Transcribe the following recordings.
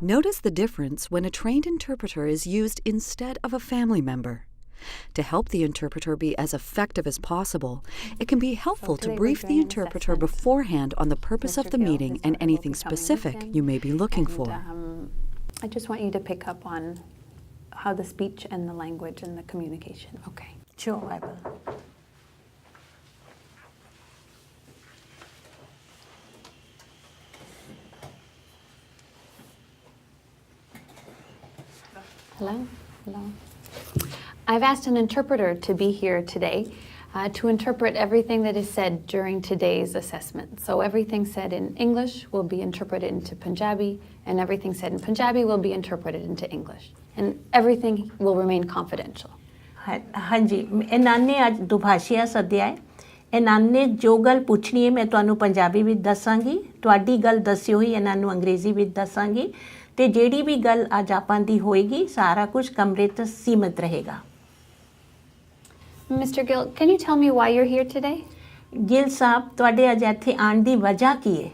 Notice the difference when a trained interpreter is used instead of a family member. To help the interpreter be as effective as possible, it can be helpful to brief the interpreter beforehand on the purpose of the meeting and anything specific you may be looking for. I just want you to pick up on how the speech and the language and the communication. Okay. Sure, I will. Hello? Hello. I've asked an interpreter to be here today to interpret everything that is said during today's assessment. So everything said in English will be interpreted into Punjabi, and everything said in Punjabi will be interpreted into English. And everything will remain confidential. हाँ जी ਇਹਨਾਂ ਨੇ ਅੱਜ ਦੁਭਾਸ਼ੀਆ ਸੱਦਿਆ ਹੈ ਇਹਨਾਂ ਨੇ ਜੋ ਗੱਲ ਪੁੱਛਣੀ ਹੈ ਮੈਂ ਤੁਹਾਨੂੰ ਪੰਜਾਬੀ ਵਿੱਚ ਦੱਸਾਂਗੀ ਤੁਹਾਡੀ ਗੱਲ ਦੱਸੀ ਹੋਈ ਇਹਨਾਂ ਨੂੰ ਅੰਗਰੇਜ਼ੀ ਵਿੱਚ ਦੱਸਾਂਗੀ ਤੇ ਜਿਹੜੀ ਵੀ ਗੱਲ ਅੱਜ ਆਪਾਂ ਦੀ ਹੋਏਗੀ ਸਾਰਾ ਕੁਝ ਕਮਰੇ ਤੱਕ ਸੀਮਿਤ ਰਹੇਗਾ Mr. Gill, can you tell me why you're here today? Gill ਸਾਹਿਬ ਤੁਹਾਡੇ ਅੱਜ ਇੱਥੇ ਆਉਣ ਦੀ ਵਜ੍ਹਾ ਕੀ ਹੈ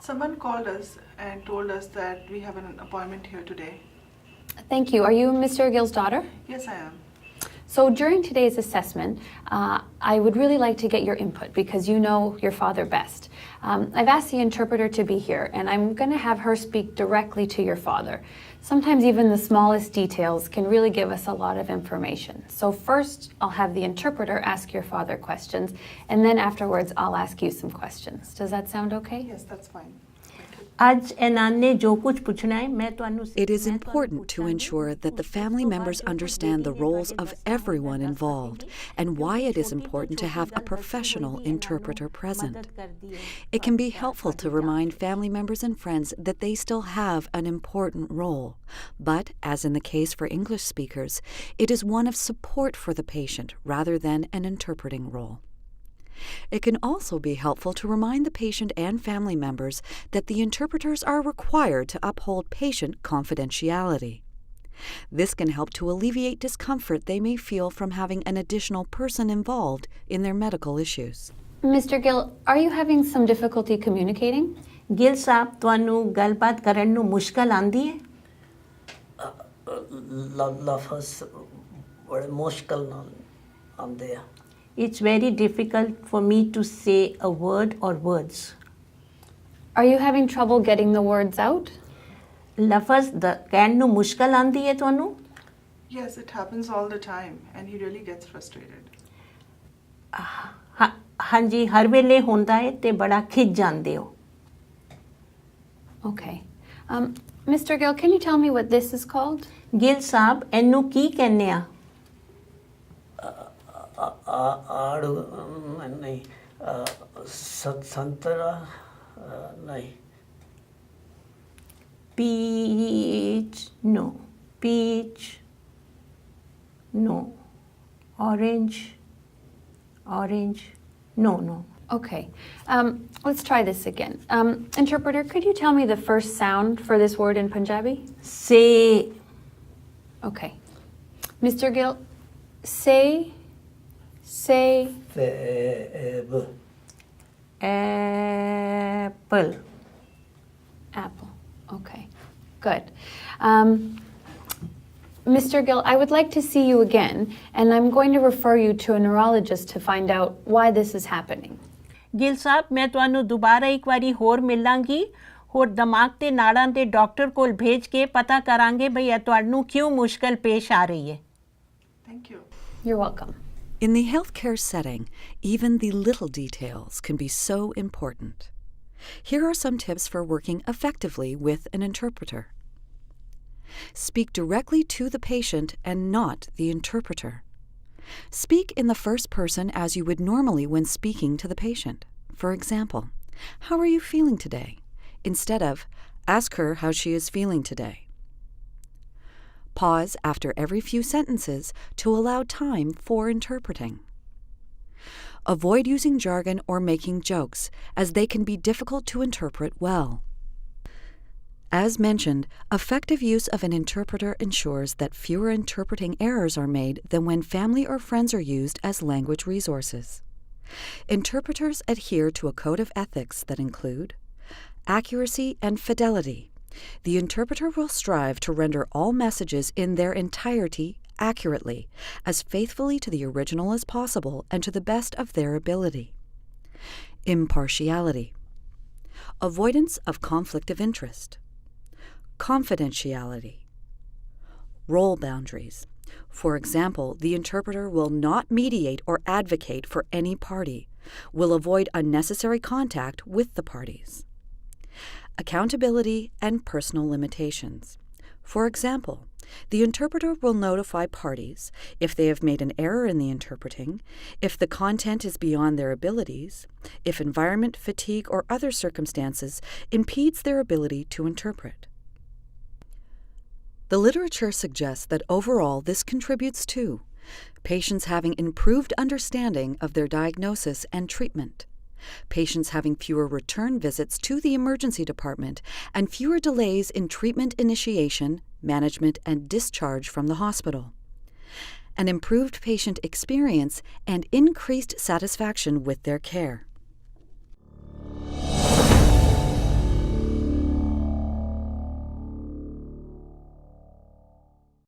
Someone called us and told us that we have an appointment here today. Thank you. Are you Mr. Gill's daughter? Yes, I am. So during today's assessment, I would really like to get your input because you know your father best. I've asked the interpreter to be here, and I'm going to have her speak directly to your father. Sometimes even the smallest details can really give us a lot of information. So first, I'll have the interpreter ask your father questions, and then afterwards, I'll ask you some questions. Does that sound okay? Yes, that's fine. ਅੱਜ ਇਹਨਾਂ ਨੇ ਜੋ ਕੁਝ ਪੁੱਛਣਾ ਹੈ ਮੈਂ ਤੁਹਾਨੂੰ It is important to ensure that the family members understand the roles of everyone involved and why it is important to have a professional interpreter present. It can be helpful to remind family members and friends that they still have an important role. But, as in the case for English speakers, it is one of support for the patient rather than an interpreting role. It can also be helpful to remind the patient and family members that the interpreters are required to uphold patient confidentiality. This can help to alleviate discomfort they may feel from having an additional person involved in their medical issues. Mr. Gill, are you having some difficulty communicating? Gill ਸਾਹਿਬ ਤੁਹਾਨੂੰ ਗੱਲਬਾਤ ਕਰਨ ਨੂੰ ਮੁਸ਼ਕਲ ਆਂਦੀ ਹੈ ਲਫ਼ਜ਼ ਬੜੇ ਮੁਸ਼ਕਲ ਨਾਲ ਆਉਂਦੇ ਆ It's very difficult for me to say a word or words. Are you having trouble getting the words out? ਲਫ਼ਜ਼ ਕਹਿਣ ਨੂੰ ਮੁਸ਼ਕਲ ਆਂਦੀ ਹੈ ਤੁਹਾਨੂੰ Yes, it happens all the time, and he really gets frustrated. ਹਾਂਜੀ ਹਰ ਵੇਲੇ ਹੁੰਦਾ ਹੈ ਤੇ ਬੜਾ ਖਿੱਚ ਜਾਂਦੇ ਹੋ Okay. Mr. Gill, can you tell me what this is called? Gill ਸਾਹਿਬ ਇਹਨੂੰ ਕੀ ਕਹਿੰਦੇ ਆ ਆੜੂ ਨਹੀਂ ਸੰਤਰਾ ਨਹੀਂ peach no orange no Okay. Let's try this again. Interpreter, could you tell me the first sound for this word in Punjabi? say Okay. Mr. Gill, say ਸੇਬ apple apple. Okay. Good. Mr. Gill, I would like to see you again, and I'm going to refer you to a neurologist to find out why this is happening. Gill ਸਾਹਿਬ ਮੈਂ ਤੁਹਾਨੂੰ ਦੁਬਾਰਾ ਇੱਕ ਵਾਰੀ ਹੋਰ ਮਿਲਾਂਗੀ ਹੋਰ ਦਿਮਾਗ ਤੇ ਨਾੜਾਂ ਦੇ ਡਾਕਟਰ ਕੋਲ ਭੇਜ ਕੇ ਪਤਾ ਕਰਾਂਗੇ ਭਈ ਇਹ ਤੁਹਾਨੂੰ ਕਿਉਂ ਮੁਸ਼ਕਲ ਪੇਸ਼ ਆ ਰਹੀ ਹੈ Thank you. You're welcome. In the healthcare setting, even the little details can be so important. Here are some tips for working effectively with an interpreter. Speak directly to the patient and not the interpreter. Speak in the first person as you would normally when speaking to the patient. For example, "How are you feeling today?" instead of, "Ask her how she is feeling today." Pause after every few sentences to allow time for interpreting. Avoid using jargon or making jokes, as they can be difficult to interpret well. As mentioned, effective use of an interpreter ensures that fewer interpreting errors are made than when family or friends are used as language resources. Interpreters adhere to a code of ethics that include accuracy and fidelity, The interpreter will strive to render all messages in their entirety accurately, as faithfully to the original as possible, and to the best of their ability. Impartiality. Avoidance of conflict of interest. Confidentiality. Role boundaries. For example, the interpreter will not mediate or advocate for any party, will avoid unnecessary contact with the parties. Accountability and personal limitations. For example, the interpreter will notify parties if they have made an error in the interpreting, if the content is beyond their abilities, if environment, fatigue, or other circumstances impedes their ability to interpret. The literature suggests that overall this contributes to patients having improved understanding of their diagnosis and treatment, patients having fewer return visits to the emergency department, and fewer delays in treatment initiation, management, and discharge from the hospital, an improved patient experience, and increased satisfaction with their care.